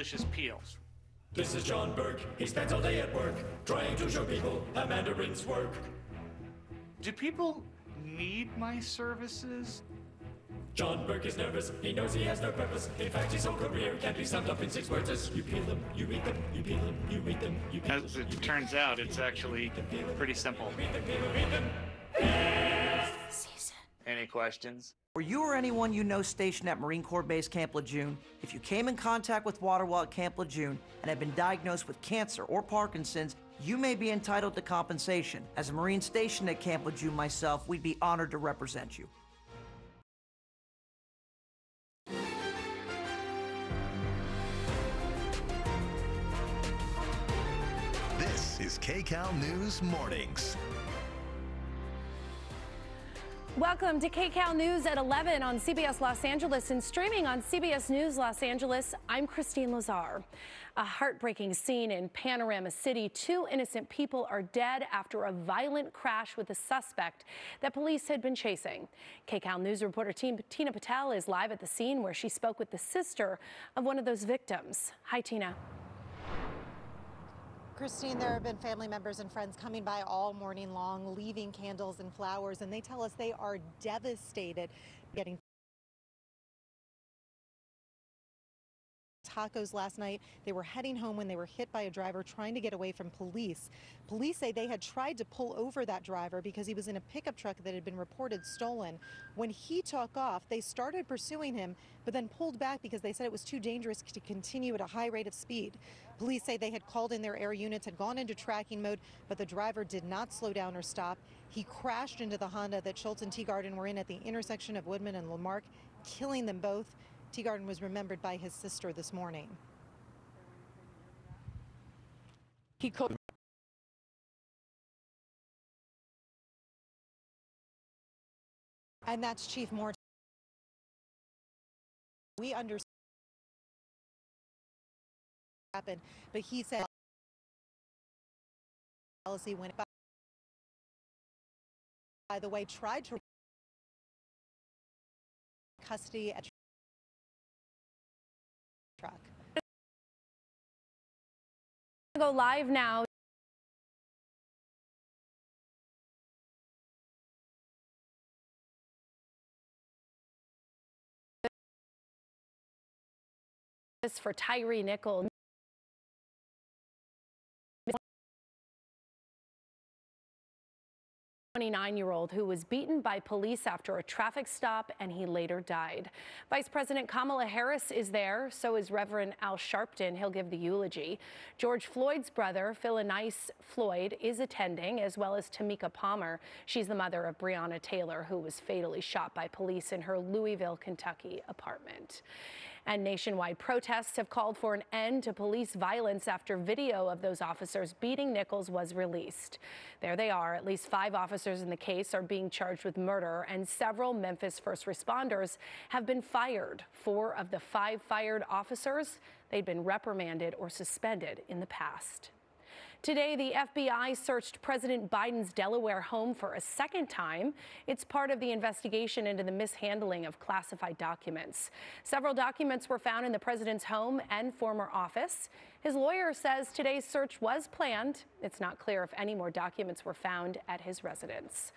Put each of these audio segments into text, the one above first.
delicious peels. This is John Burke. He spends all day at work trying to show people how mandarins work. Do people need my services? John Burke is nervous. He knows he has no purpose. In fact, his whole career can be summed up in 6 words as you peel them, you eat them, you peel them, you eat them, you peel them. As it turns out, it's actually pretty simple. Any questions? Were you or anyone you know stationed at Marine Corps Base Camp Lejeune? If you came in contact with water while at Camp Lejeune and have been diagnosed with cancer or Parkinson's, you may be entitled to compensation. As a Marine stationed at Camp Lejeune myself, we'd be honored to represent you. This is KCAL News Mornings. Welcome to KCAL News at 11 on CBS Los Angeles and streaming on CBS News Los Angeles. I'm Christine Lazar. A heartbreaking scene in Panorama City. 2 innocent people are dead after a violent crash with a suspect that police had been chasing. KCAL News reporter Tina Patel is live at the scene where she spoke with the sister of one of those victims. Hi, Tina. Christine, there have been family members and friends coming by all morning long, leaving candles and flowers, and they tell us they are devastated getting tacos last night. They were heading home when they were hit by a driver trying to get away from police. Police say they had tried to pull over that driver because he was in a pickup truck that had been reported stolen. When he took off, they started pursuing him, but then pulled back because they said it was too dangerous to continue at a high rate of speed. Police say they had called in their air units, had gone into tracking mode, but the driver did not slow down or stop. He crashed into the Honda that Schultz and Teagarden were in at the intersection of Woodman and Lamarck, killing them both. Teagarden was remembered by his sister this morning. And that's Chief Moore. We understand what happened, but he said policy went, by the way, tried to custody at truck. Go live now. For Tyree Nichols. 29-year-old who was beaten by police after a traffic stop, and he later died. Vice President Kamala Harris is there. So is Reverend Al Sharpton. He'll give the eulogy. George Floyd's brother, Philanice Floyd, is attending, as well as Tamika Palmer. She's the mother of Breonna Taylor, who was fatally shot by police in her Louisville, Kentucky apartment. And nationwide protests have called for an end to police violence after video of those officers beating Nichols was released. There they are. At least 5 officers in the case are being charged with murder, and several Memphis first responders have been fired. 4 of the 5 fired officers, they'd been reprimanded or suspended in the past. Today, the FBI searched President Biden's Delaware home for a second time. It's part of the investigation into the mishandling of classified documents. Several documents were found in the president's home and former office. His lawyer says today's search was planned. It's not clear if any more documents were found at his residence.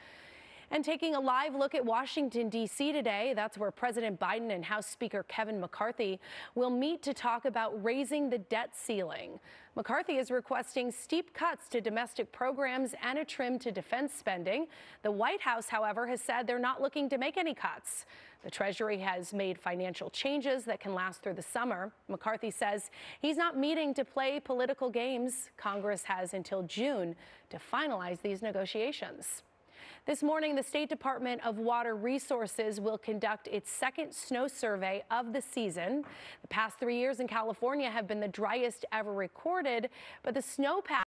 And taking a live look at Washington, D.C. today, that's where President Biden and House Speaker Kevin McCarthy will meet to talk about raising the debt ceiling. McCarthy is requesting steep cuts to domestic programs and a trim to defense spending. The White House, however, has said they're not looking to make any cuts. The Treasury has made financial changes that can last through the summer. McCarthy says he's not meeting to play political games. Congress has until June to finalize these negotiations. This morning, the State Department of Water Resources will conduct its second snow survey of the season. The past 3 years in California have been the driest ever recorded, but the snowpack